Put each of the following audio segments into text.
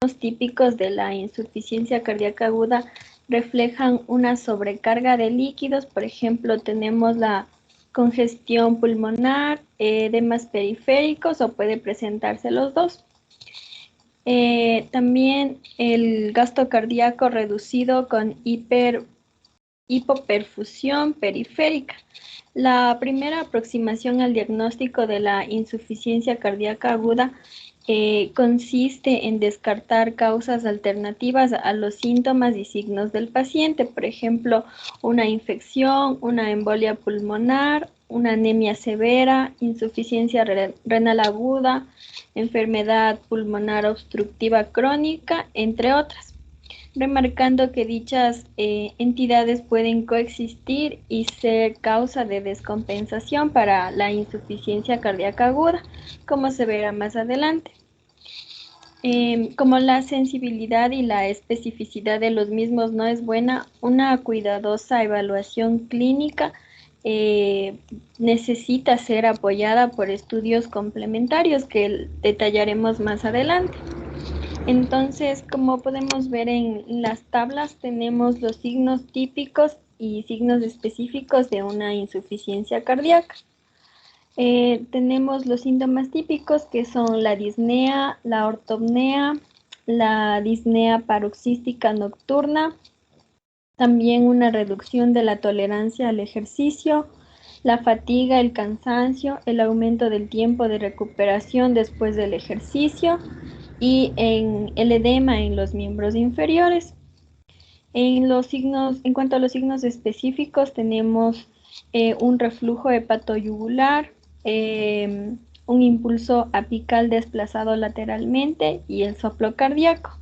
típicos de la insuficiencia cardíaca aguda reflejan una sobrecarga de líquidos. Por ejemplo, tenemos la congestión pulmonar, edemas periféricos o puede presentarse los dos. También el gasto cardíaco reducido con hipoperfusión periférica. La primera aproximación al diagnóstico de la insuficiencia cardíaca aguda consiste en descartar causas alternativas a los síntomas y signos del paciente, por ejemplo, una infección, una embolia pulmonar, una anemia severa, insuficiencia renal aguda, enfermedad pulmonar obstructiva crónica, entre otras, remarcando que dichas entidades pueden coexistir y ser causa de descompensación para la insuficiencia cardíaca aguda, como se verá más adelante. Como la sensibilidad y la especificidad de los mismos no es buena, una cuidadosa evaluación clínica necesita ser apoyada por estudios complementarios que detallaremos más adelante. Entonces, como podemos ver en las tablas, tenemos los signos típicos y signos específicos de una insuficiencia cardíaca. Tenemos los síntomas típicos que son la disnea, la ortopnea, la disnea paroxística nocturna, también una reducción de la tolerancia al ejercicio, la fatiga, el cansancio, el aumento del tiempo de recuperación después del ejercicio y en el edema en los miembros inferiores. En cuanto a los signos específicos, tenemos un reflujo hepatoyugular, un impulso apical desplazado lateralmente y el soplo cardíaco.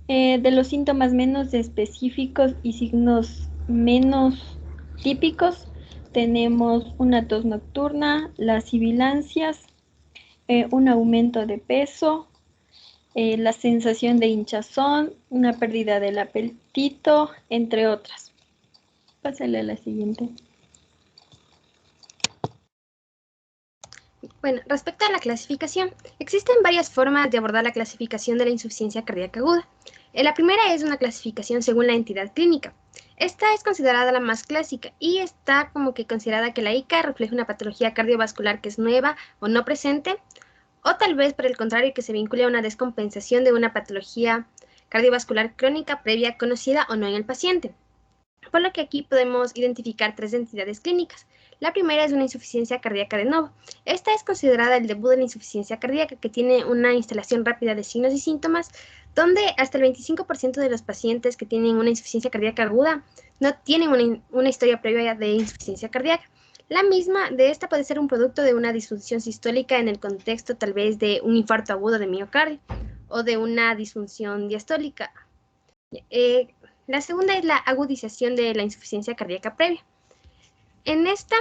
De los síntomas menos específicos y signos menos típicos, tenemos una tos nocturna, las sibilancias, un aumento de peso, la sensación de hinchazón, una pérdida del apetito, entre otras. Pásale a la siguiente. Bueno, respecto a la clasificación, existen varias formas de abordar la clasificación de la insuficiencia cardíaca aguda. La primera es una clasificación según la entidad clínica. Esta es considerada la más clásica y está como que considerada que la ICA refleja una patología cardiovascular que es nueva o no presente, o tal vez por el contrario que se vincule a una descompensación de una patología cardiovascular crónica previa conocida o no en el paciente. Por lo que aquí podemos identificar tres entidades clínicas. La primera es una insuficiencia cardíaca de novo. Esta es considerada el debut de la insuficiencia cardíaca, que tiene una instalación rápida de signos y síntomas, donde hasta el 25% de los pacientes que tienen una insuficiencia cardíaca aguda no tienen una historia previa de insuficiencia cardíaca. La misma de esta puede ser un producto de una disfunción sistólica en el contexto tal vez de un infarto agudo de miocardio o de una disfunción diastólica. La segunda es la agudización de la insuficiencia cardíaca previa. En esta,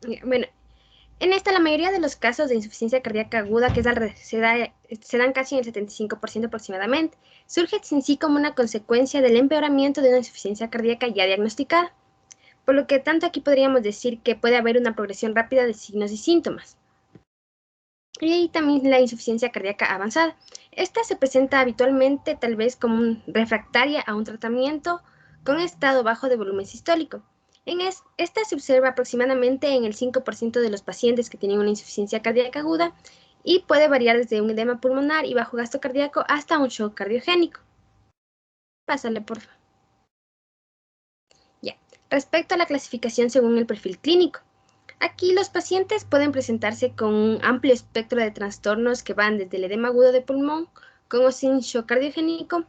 la mayoría de los casos de insuficiencia cardíaca aguda, que se dan casi en el 75% aproximadamente, surge en sí como una consecuencia del empeoramiento de una insuficiencia cardíaca ya diagnosticada. Por lo que tanto aquí podríamos decir que puede haber una progresión rápida de signos y síntomas. Y también la insuficiencia cardíaca avanzada. Esta se presenta habitualmente tal vez como refractaria a un tratamiento con estado bajo de volumen sistólico. Esta se observa aproximadamente en el 5% de los pacientes que tienen una insuficiencia cardíaca aguda y puede variar desde un edema pulmonar y bajo gasto cardíaco hasta un shock cardiogénico. Pásale, por favor. Ya. Respecto a la clasificación según el perfil clínico. Aquí los pacientes pueden presentarse con un amplio espectro de trastornos que van desde el edema agudo de pulmón con o sin shock cardiogénico,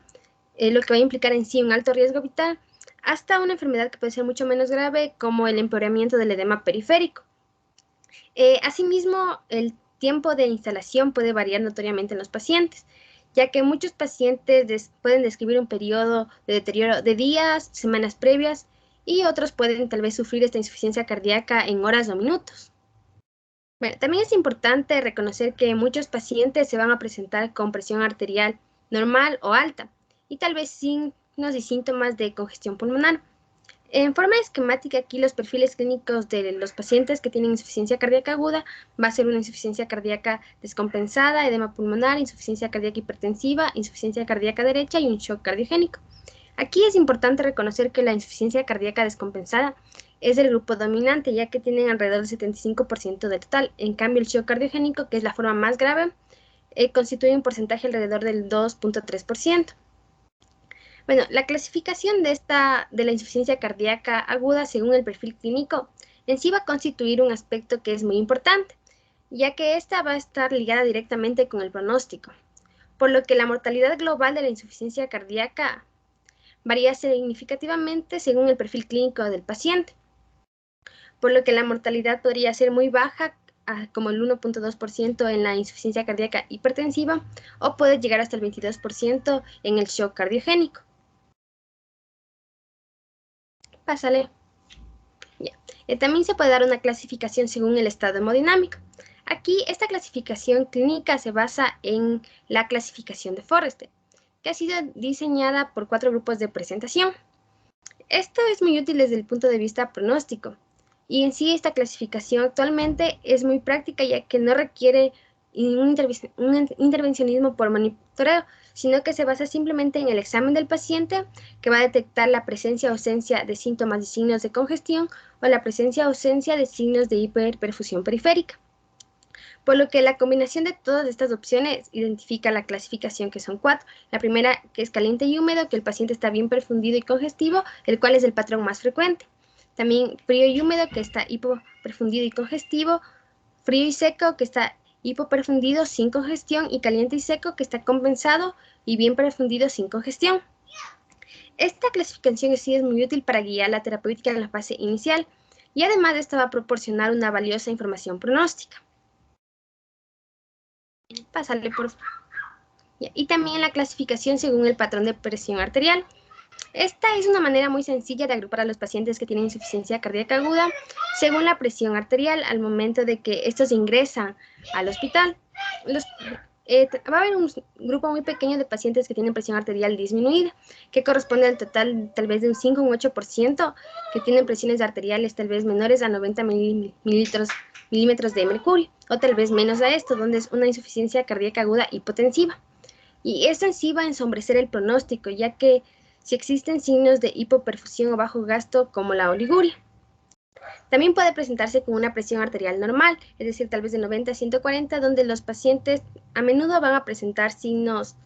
lo que va a implicar en sí un alto riesgo vital, hasta una enfermedad que puede ser mucho menos grave como el empeoramiento del edema periférico. Asimismo, el tiempo de instalación puede variar notoriamente en los pacientes, ya que muchos pacientes pueden describir un periodo de deterioro de días, semanas previas, y otros pueden tal vez sufrir esta insuficiencia cardíaca en horas o minutos. Bueno, también es importante reconocer que muchos pacientes se van a presentar con presión arterial normal o alta y tal vez signos y síntomas de congestión pulmonar. En forma esquemática, aquí los perfiles clínicos de los pacientes que tienen insuficiencia cardíaca aguda va a ser una insuficiencia cardíaca descompensada, edema pulmonar, insuficiencia cardíaca hipertensiva, insuficiencia cardíaca derecha y un shock cardiogénico. Aquí es importante reconocer que la insuficiencia cardíaca descompensada es el grupo dominante, ya que tienen alrededor del 75% del total. En cambio, el shock cardiogénico, que es la forma más grave, constituye un porcentaje alrededor del 2.3%. Bueno, la clasificación de la insuficiencia cardíaca aguda según el perfil clínico en sí va a constituir un aspecto que es muy importante, ya que esta va a estar ligada directamente con el pronóstico, por lo que la mortalidad global de la insuficiencia cardíaca varía significativamente según el perfil clínico del paciente, por lo que la mortalidad podría ser muy baja, como el 1.2% en la insuficiencia cardíaca hipertensiva, o puede llegar hasta el 22% en el shock cardiogénico. Pásale. Ya. También se puede dar una clasificación según el estado hemodinámico. Aquí esta clasificación clínica se basa en la clasificación de Forrester, que ha sido diseñada por 4 grupos de presentación. Esto es muy útil desde el punto de vista pronóstico, y en sí esta clasificación actualmente es muy práctica, ya que no requiere un intervencionismo por monitoreo, sino que se basa simplemente en el examen del paciente, que va a detectar la presencia o ausencia de síntomas y signos de congestión o la presencia o ausencia de signos de hiperperfusión periférica. Por lo que la combinación de todas estas opciones identifica la clasificación, que son 4. La primera, que es caliente y húmedo, que el paciente está bien perfundido y congestivo, el cual es el patrón más frecuente. También frío y húmedo, que está hipoperfundido y congestivo. Frío y seco, que está hipoperfundido sin congestión. Y caliente y seco, que está compensado y bien perfundido sin congestión. Esta clasificación sí es muy útil para guiar la terapéutica en la fase inicial, y además de esto va a proporcionar una valiosa información pronóstica. Pásale por favor. Y también la clasificación según el patrón de presión arterial. Esta es una manera muy sencilla de agrupar a los pacientes que tienen insuficiencia cardíaca aguda según la presión arterial al momento de que estos ingresan al hospital. Va a haber un grupo muy pequeño de pacientes que tienen presión arterial disminuida, que corresponde al total tal vez de un 5 o un 8%, que tienen presiones arteriales tal vez menores a 90 milímetros de mercurio, o tal vez menos a esto, donde es una insuficiencia cardíaca aguda hipotensiva. Y esto en sí va a ensombrecer el pronóstico, ya que si existen signos de hipoperfusión o bajo gasto como la oliguria. También puede presentarse con una presión arterial normal, es decir, tal vez de 90 a 140, donde los pacientes a menudo van a presentar síntomas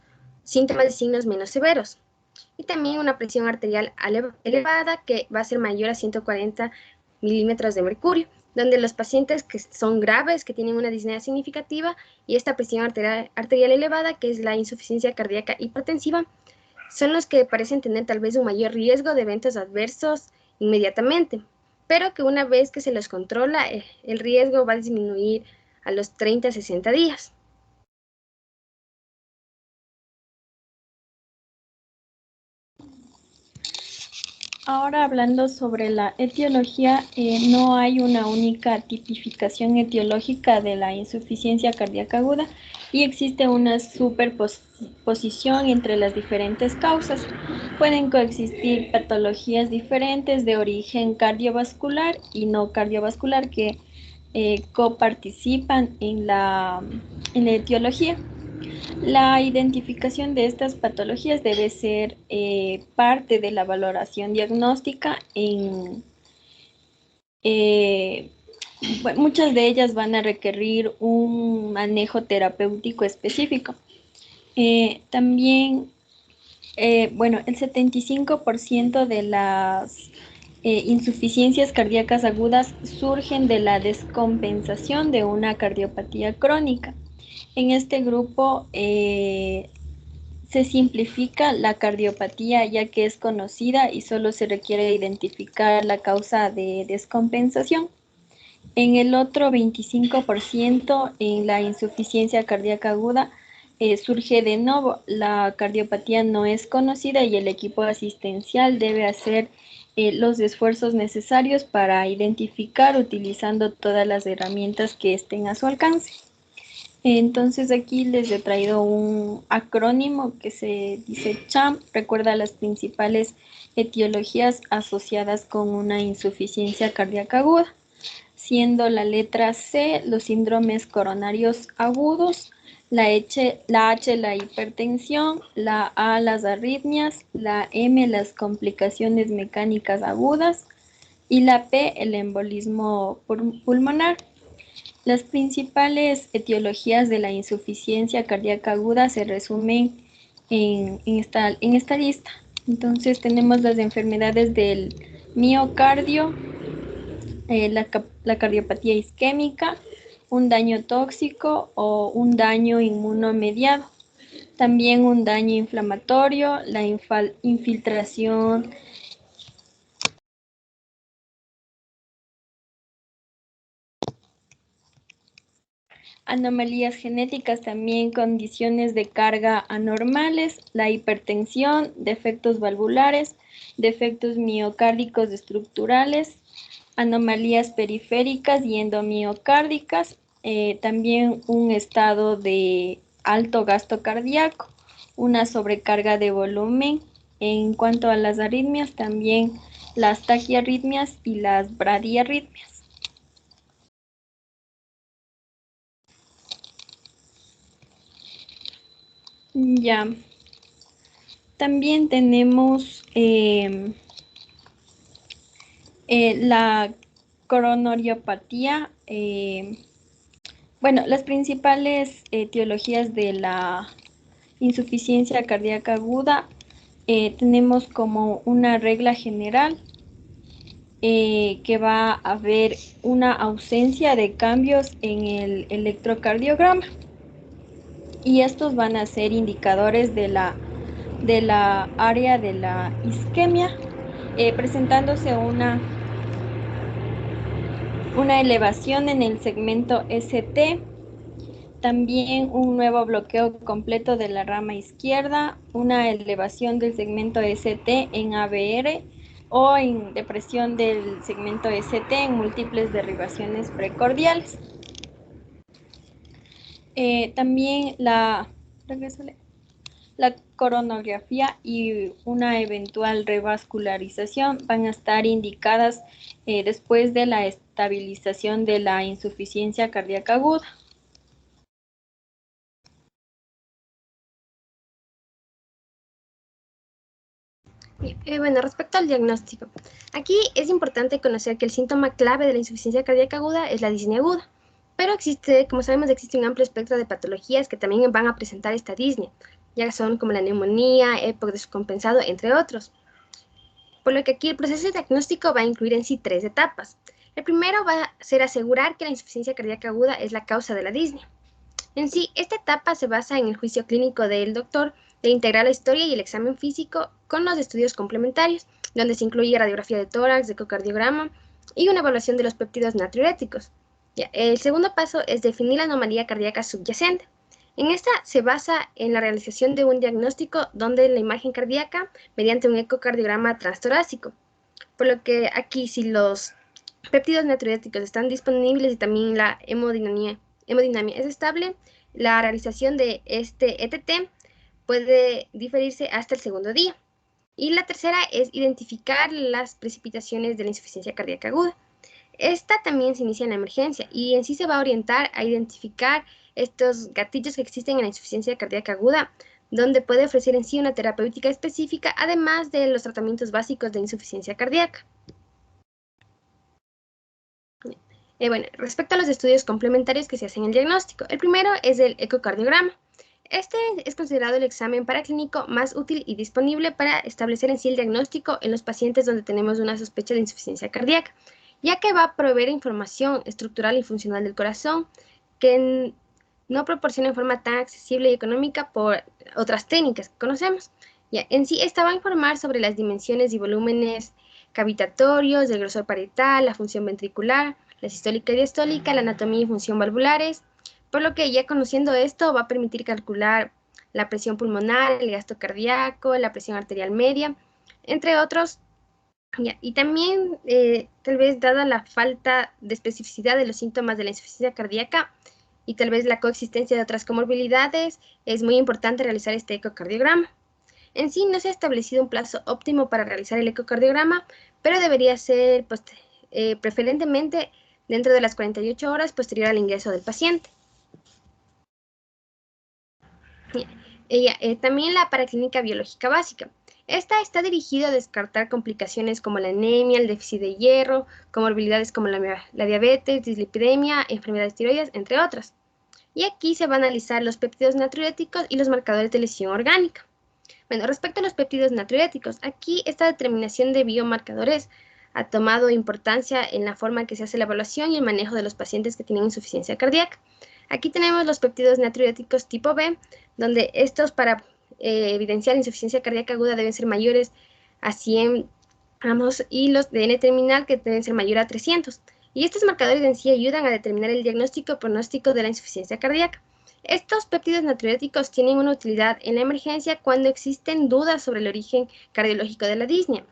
y signos menos severos. Y también una presión arterial elevada, que va a ser mayor a 140 milímetros de mercurio, donde los pacientes que son graves, que tienen una disnea significativa, y esta presión arterial elevada, que es la insuficiencia cardíaca hipertensiva, son los que parecen tener tal vez un mayor riesgo de eventos adversos inmediatamente, pero que una vez que se los controla, el riesgo va a disminuir a los 30 a 60 días. Ahora hablando sobre la etiología, no hay una única tipificación etiológica de la insuficiencia cardíaca aguda y existe una superposición entre las diferentes causas. Pueden coexistir patologías diferentes de origen cardiovascular y no cardiovascular que coparticipan en la etiología. La identificación de estas patologías debe ser parte de la valoración diagnóstica. Bueno, muchas de ellas van a requerir un manejo terapéutico específico. También, bueno, el 75% de las insuficiencias cardíacas agudas surgen de la descompensación de una cardiopatía crónica. En este grupo se simplifica la cardiopatía, ya que es conocida y solo se requiere identificar la causa de descompensación. En el otro 25%, en la insuficiencia cardíaca aguda, surge de nuevo. La cardiopatía no es conocida y el equipo asistencial debe hacer los esfuerzos necesarios para identificar utilizando todas las herramientas que estén a su alcance. Entonces aquí les he traído un acrónimo que se dice CHAM, recuerda las principales etiologías asociadas con una insuficiencia cardíaca aguda, siendo la letra C los síndromes coronarios agudos, la H la hipertensión, la A las arritmias, la M las complicaciones mecánicas agudas y la P el embolismo pulmonar. Las principales etiologías de la insuficiencia cardíaca aguda se resumen en esta lista. Entonces tenemos las enfermedades del miocardio, la cardiopatía isquémica, un daño tóxico o un daño inmunomediado. También un daño inflamatorio, la infiltración anomalías genéticas, también condiciones de carga anormales, la hipertensión, defectos valvulares, defectos miocárdicos estructurales, anomalías periféricas y endomiocárdicas, también un estado de alto gasto cardíaco, una sobrecarga de volumen. En cuanto a las arritmias, también las taquiarritmias y las bradiarritmias. Ya. También tenemos la coronariopatía. Bueno, las principales etiologías de la insuficiencia cardíaca aguda tenemos como una regla general que va a haber una ausencia de cambios en el electrocardiograma. Y estos van a ser indicadores de la área de la isquemia, presentándose una elevación en el segmento ST, también un nuevo bloqueo completo de la rama izquierda, una elevación del segmento ST en ABR o en depresión del segmento ST en múltiples derivaciones precordiales. También la coronografía y una eventual revascularización van a estar indicadas después de la estabilización de la insuficiencia cardíaca aguda. Bueno, respecto al diagnóstico, aquí es importante conocer que el síntoma clave de la insuficiencia cardíaca aguda es la disnea aguda, pero como sabemos, existe un amplio espectro de patologías que también van a presentar esta disnea, ya son como la neumonía, EPOC descompensado, entre otros. Por lo que aquí el proceso de diagnóstico va a incluir en sí 3 etapas. El primero va a ser asegurar que la insuficiencia cardíaca aguda es la causa de la disnea. En sí, esta etapa se basa en el juicio clínico del doctor de integrar la historia y el examen físico con los estudios complementarios, donde se incluye radiografía de tórax, ecocardiograma y una evaluación de los péptidos natriuréticos. El segundo paso es definir la anomalía cardíaca subyacente. En esta se basa en la realización de un diagnóstico donde la imagen cardíaca mediante un ecocardiograma transtorácico. Por lo que aquí, si los péptidos natriuréticos están disponibles y también la hemodinamia es estable, la realización de este ETT puede diferirse hasta el segundo día. Y la tercera es identificar las precipitaciones de la insuficiencia cardíaca aguda. Esta también se inicia en la emergencia y en sí se va a orientar a identificar estos gatillos que existen en la insuficiencia cardíaca aguda, donde puede ofrecer en sí una terapéutica específica, además de los tratamientos básicos de insuficiencia cardíaca. Bueno, respecto a los estudios complementarios que se hacen en el diagnóstico, el primero es el ecocardiograma. Este es considerado el examen paraclínico más útil y disponible para establecer en sí el diagnóstico en los pacientes donde tenemos una sospecha de insuficiencia cardíaca, ya que va a proveer información estructural y funcional del corazón que no proporciona en forma tan accesible y económica por otras técnicas que conocemos. En sí, esta va a informar sobre las dimensiones y volúmenes cavitatorios, el grosor parietal, la función ventricular, la sistólica y diastólica, la anatomía y función valvulares, por lo que ya conociendo esto va a permitir calcular la presión pulmonar, el gasto cardíaco, la presión arterial media, entre otros. Y también, tal vez dada la falta de especificidad de los síntomas de la insuficiencia cardíaca y tal vez la coexistencia de otras comorbilidades, es muy importante realizar este ecocardiograma. En sí no se ha establecido un plazo óptimo para realizar el ecocardiograma, pero debería ser preferentemente dentro de las 48 horas posterior al ingreso del paciente. También la paraclínica biológica básica. Esta está dirigida a descartar complicaciones como la anemia, el déficit de hierro, comorbilidades como la diabetes, dislipidemia, enfermedades tiroides, entre otras. Y aquí se va a analizar los péptidos natriuréticos y los marcadores de lesión orgánica. Bueno, respecto a los péptidos natriuréticos, aquí esta determinación de biomarcadores ha tomado importancia en la forma en que se hace la evaluación y el manejo de los pacientes que tienen insuficiencia cardíaca. Aquí tenemos los péptidos natriuréticos tipo B, donde estos para evidenciar insuficiencia cardíaca aguda deben ser mayores a 100 y los de N terminal que deben ser mayores a 300. Y estos marcadores en sí ayudan a determinar el diagnóstico o pronóstico de la insuficiencia cardíaca. Estos péptidos natriuréticos tienen una utilidad en la emergencia cuando existen dudas sobre el origen cardiológico de la disnea,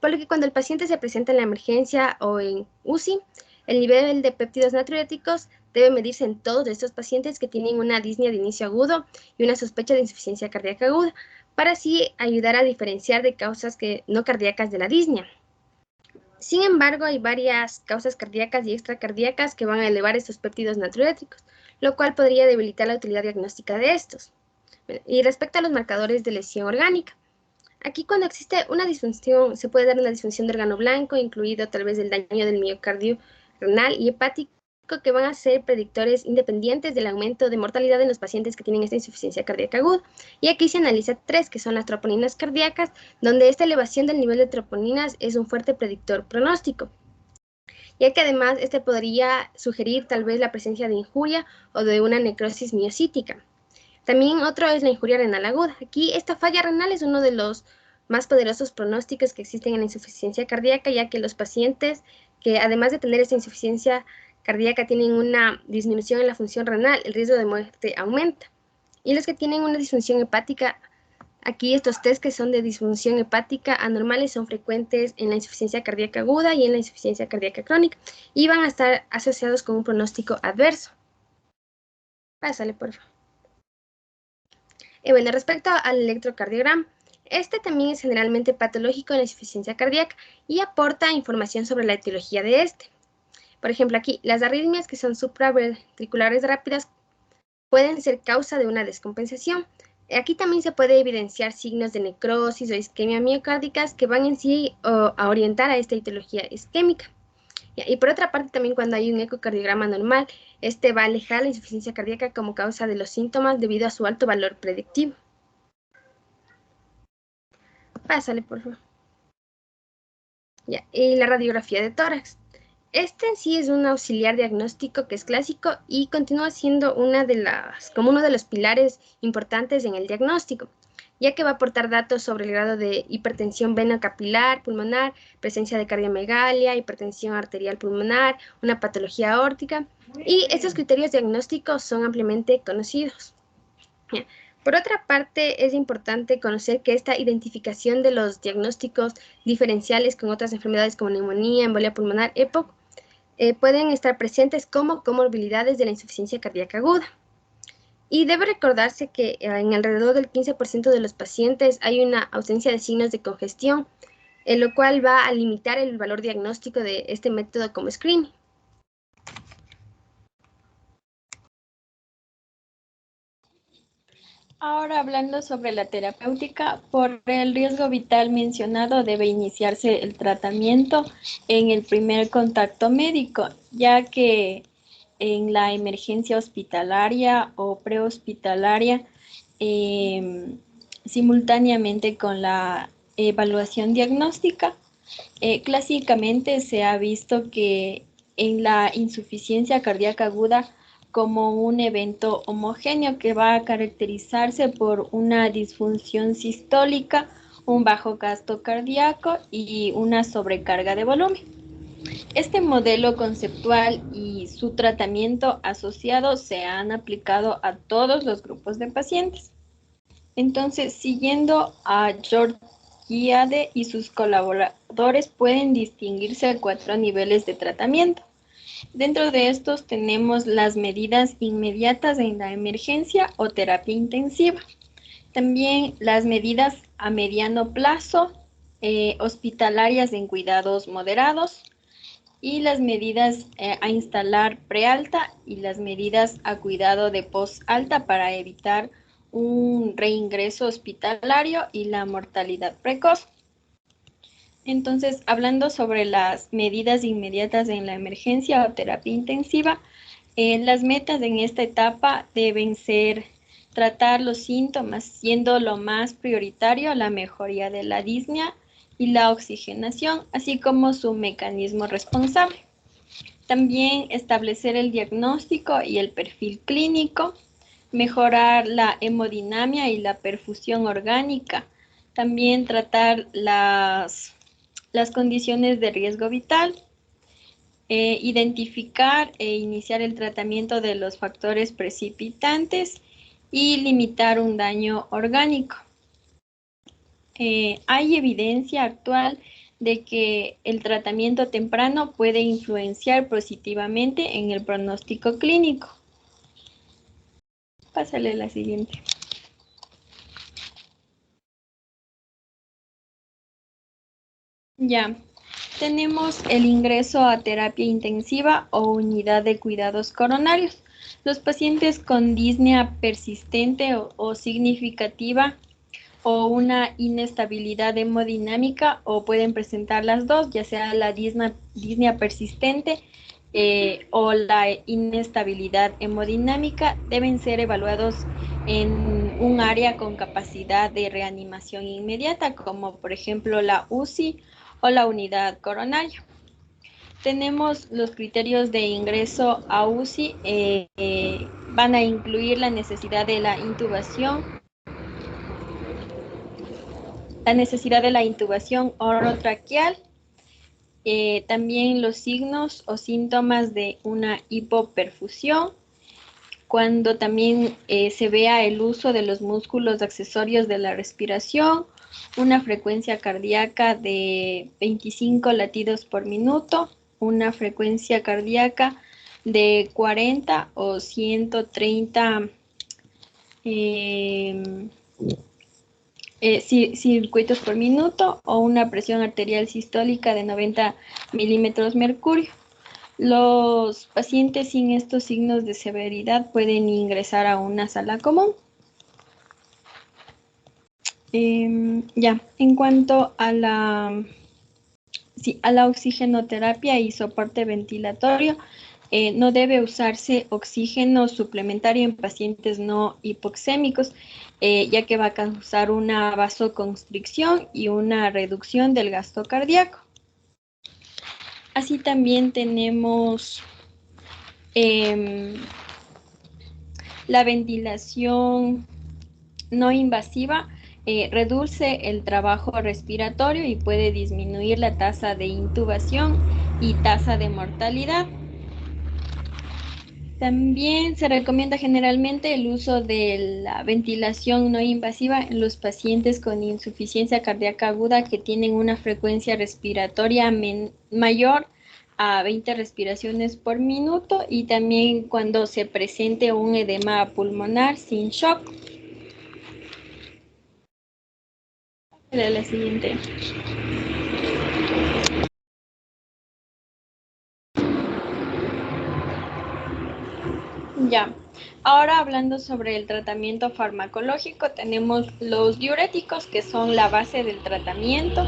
por lo que cuando el paciente se presenta en la emergencia o en UCI, el nivel de péptidos natriuréticos debe medirse en todos estos pacientes que tienen una disnea de inicio agudo y una sospecha de insuficiencia cardíaca aguda, para así ayudar a diferenciar de causas no cardíacas de la disnea. Sin embargo, hay varias causas cardíacas y extracardíacas que van a elevar estos péptidos natriuréticos, lo cual podría debilitar la utilidad diagnóstica de estos. Y respecto a los marcadores de lesión orgánica, aquí cuando existe una disfunción, se puede dar una disfunción de órgano blanco, incluido tal vez el daño del miocardio renal y hepático, que van a ser predictores independientes del aumento de mortalidad en los pacientes que tienen esta insuficiencia cardíaca aguda. Y aquí se analiza 3, que son las troponinas cardíacas, donde esta elevación del nivel de troponinas es un fuerte predictor pronóstico, ya que además este podría sugerir tal vez la presencia de injuria o de una necrosis miocítica. También otro es la injuria renal aguda. Aquí esta falla renal es uno de los más poderosos pronósticos que existen en la insuficiencia cardíaca, ya que los pacientes que además de tener esta insuficiencia cardíaca tienen una disminución en la función renal, el riesgo de muerte aumenta. Y los que tienen una disfunción hepática, aquí estos test que son de disfunción hepática anormales son frecuentes en la insuficiencia cardíaca aguda y en la insuficiencia cardíaca crónica y van a estar asociados con un pronóstico adverso. Pásale, por favor. Bueno, respecto al electrocardiograma, este también es generalmente patológico en la insuficiencia cardíaca y aporta información sobre la etiología de este. Por ejemplo, aquí, las arritmias que son supraventriculares rápidas pueden ser causa de una descompensación. Aquí también se puede evidenciar signos de necrosis o isquemia miocárdicas que van en sí a orientar a esta etiología isquémica. Y por otra parte, también cuando hay un ecocardiograma normal, este va a alejar la insuficiencia cardíaca como causa de los síntomas debido a su alto valor predictivo. Pásale, por favor. Y la radiografía de tórax. Este en sí es un auxiliar diagnóstico que es clásico y continúa siendo como uno de los pilares importantes en el diagnóstico, ya que va a aportar datos sobre el grado de hipertensión venocapilar pulmonar, presencia de cardiomegalia, hipertensión arterial pulmonar, una patología aórtica, y estos criterios diagnósticos son ampliamente conocidos. Por otra parte, es importante conocer que esta identificación de los diagnósticos diferenciales con otras enfermedades como neumonía, embolia pulmonar, EPOC, pueden estar presentes como comorbilidades de la insuficiencia cardíaca aguda. Y debe recordarse que en alrededor del 15% de los pacientes hay una ausencia de signos de congestión, lo cual va a limitar el valor diagnóstico de este método como screening. Ahora hablando sobre la terapéutica, por el riesgo vital mencionado debe iniciarse el tratamiento en el primer contacto médico, ya que en la emergencia hospitalaria o prehospitalaria, simultáneamente con la evaluación diagnóstica, clásicamente se ha visto que en la insuficiencia cardíaca aguda como un evento homogéneo que va a caracterizarse por una disfunción sistólica, un bajo gasto cardíaco y una sobrecarga de volumen. Este modelo conceptual y su tratamiento asociado se han aplicado a todos los grupos de pacientes. Entonces, siguiendo a George Giade y sus colaboradores, pueden distinguirse 4 niveles de tratamiento. Dentro de estos tenemos las medidas inmediatas en la emergencia o terapia intensiva. También las medidas a mediano plazo, hospitalarias en cuidados moderados, y las medidas a instalar prealta y las medidas a cuidado de postalta para evitar un reingreso hospitalario y la mortalidad precoz. Entonces, hablando sobre las medidas inmediatas en la emergencia o terapia intensiva, las metas en esta etapa deben ser tratar los síntomas, siendo lo más prioritario la mejoría de la disnea y la oxigenación, así como su mecanismo responsable. También establecer el diagnóstico y el perfil clínico, mejorar la hemodinamia y la perfusión orgánica, también tratar las condiciones de riesgo vital, identificar e iniciar el tratamiento de los factores precipitantes y limitar un daño orgánico. Hay evidencia actual de que el tratamiento temprano puede influenciar positivamente en el pronóstico clínico. Pásale la siguiente. Ya, tenemos el ingreso a terapia intensiva o unidad de cuidados coronarios. Los pacientes con disnea persistente o significativa o una inestabilidad hemodinámica, o pueden presentar las dos, ya sea la disnea persistente o la inestabilidad hemodinámica, deben ser evaluados en un área con capacidad de reanimación inmediata, como por ejemplo la UCI o la unidad coronaria. Tenemos los criterios de ingreso a UCI, van a incluir la necesidad de la intubación, orotraqueal, también los signos o síntomas de una hipoperfusión, cuando también se vea el uso de los músculos accesorios de la respiración, una frecuencia cardíaca de 25 latidos por minuto, una frecuencia cardíaca de 40 o 130 circuitos por minuto, o una presión arterial sistólica de 90 milímetros mercurio. Los pacientes sin estos signos de severidad pueden ingresar a una sala común. Ya, en cuanto a la oxigenoterapia y soporte ventilatorio, no debe usarse oxígeno suplementario en pacientes no hipoxémicos, ya que va a causar una vasoconstricción y una reducción del gasto cardíaco. Así también tenemos la ventilación no invasiva, reduce el trabajo respiratorio y puede disminuir la tasa de intubación y tasa de mortalidad. También se recomienda generalmente el uso de la ventilación no invasiva en los pacientes con insuficiencia cardíaca aguda que tienen una frecuencia respiratoria mayor a 20 respiraciones por minuto, y también cuando se presente un edema pulmonar sin shock. La siguiente. Ya, ahora hablando sobre el tratamiento farmacológico, tenemos los diuréticos, que son la base del tratamiento.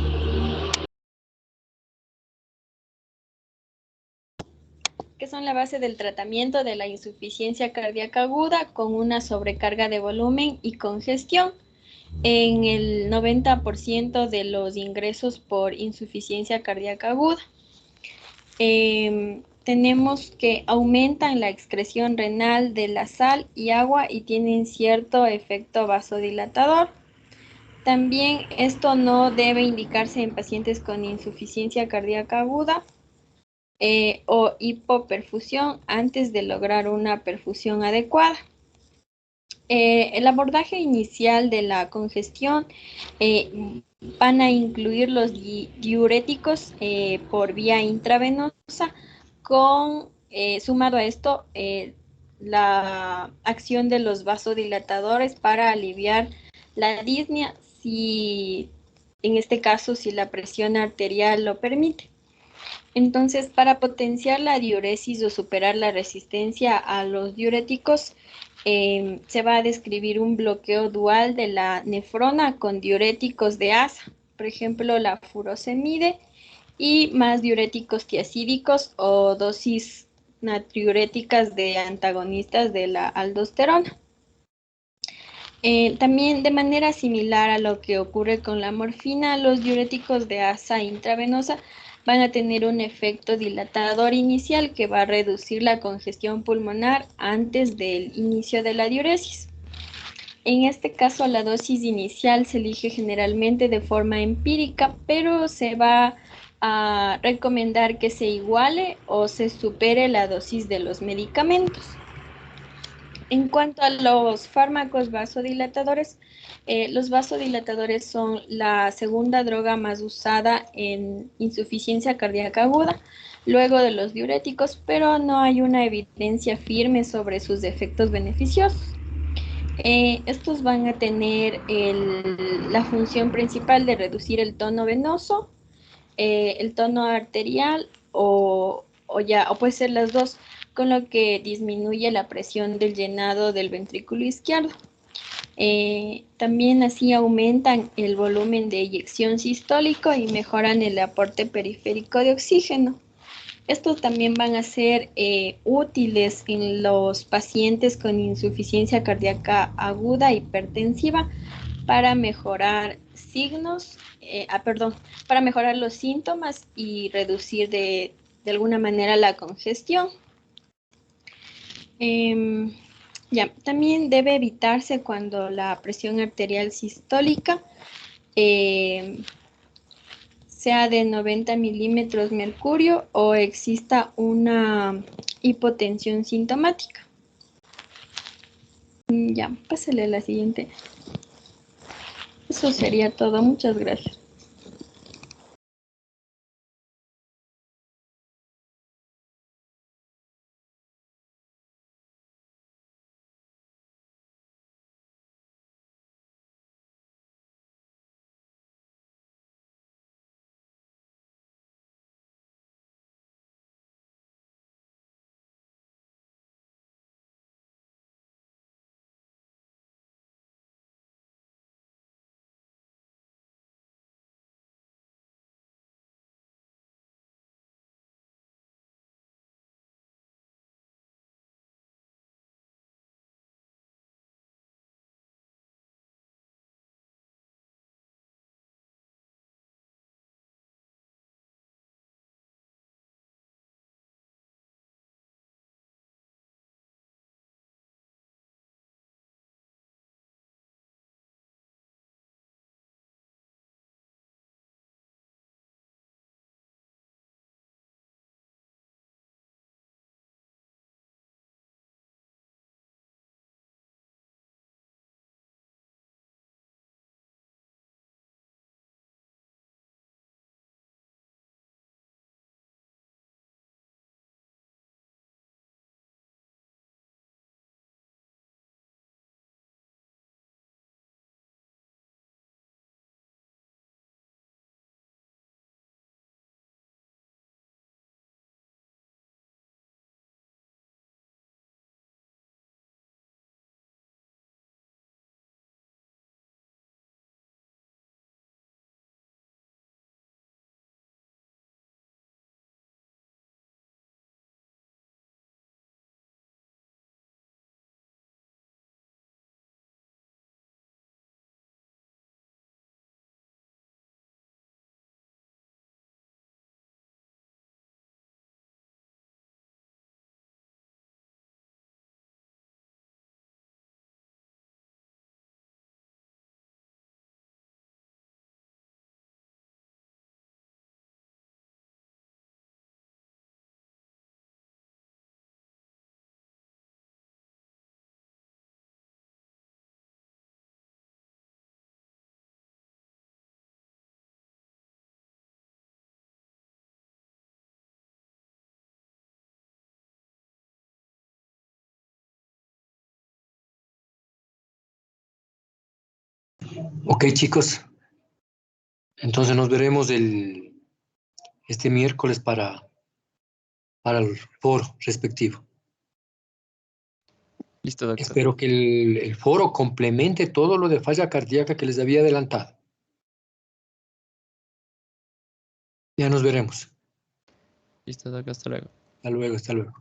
De la insuficiencia cardíaca aguda con una sobrecarga de volumen y congestión. En el 90% de los ingresos por insuficiencia cardíaca aguda. Tenemos que aumentan la excreción renal de la sal y agua y tienen cierto efecto vasodilatador. También esto no debe indicarse en pacientes con insuficiencia cardíaca aguda o hipoperfusión antes de lograr una perfusión adecuada. El abordaje inicial de la congestión van a incluir los diuréticos por vía intravenosa, sumado a esto la acción de los vasodilatadores para aliviar La disnea, si en este caso, si la presión arterial lo permite. Entonces, para potenciar la diuresis o superar la resistencia a los diuréticos, se va a describir un bloqueo dual de la nefrona con diuréticos de asa, por ejemplo, la furosemide y más diuréticos tiacídicos o dosis natriuréticas de antagonistas de la aldosterona. También de manera similar a lo que ocurre con la morfina, los diuréticos de asa intravenosa van a tener un efecto dilatador inicial que va a reducir la congestión pulmonar antes del inicio de la diuresis. En este caso, la dosis inicial se elige generalmente de forma empírica, pero se va a recomendar que se iguale o se supere la dosis de los medicamentos. En cuanto a los fármacos vasodilatadores, los vasodilatadores son la segunda droga más usada en insuficiencia cardíaca aguda, luego de los diuréticos, pero no hay una evidencia firme sobre sus efectos beneficiosos. Estos van a tener la función principal de reducir el tono venoso, el tono arterial o puede ser las dos, con lo que disminuye la presión del llenado del ventrículo izquierdo. También así aumentan el volumen de eyección sistólico y mejoran el aporte periférico de oxígeno. Estos también van a ser útiles en los pacientes con insuficiencia cardíaca aguda hipertensiva para mejorar para mejorar los síntomas y reducir de alguna manera la congestión. También debe evitarse cuando la presión arterial sistólica sea de 90 milímetros mercurio o exista una hipotensión sintomática. Pásale a la siguiente. Eso sería todo. Muchas gracias. Ok, chicos. Entonces nos veremos este miércoles para el foro respectivo. Listo, doctor. Espero que el foro complemente todo lo de falla cardíaca que les había adelantado. Ya nos veremos. Listo, doctor. Hasta luego. Hasta luego, hasta luego.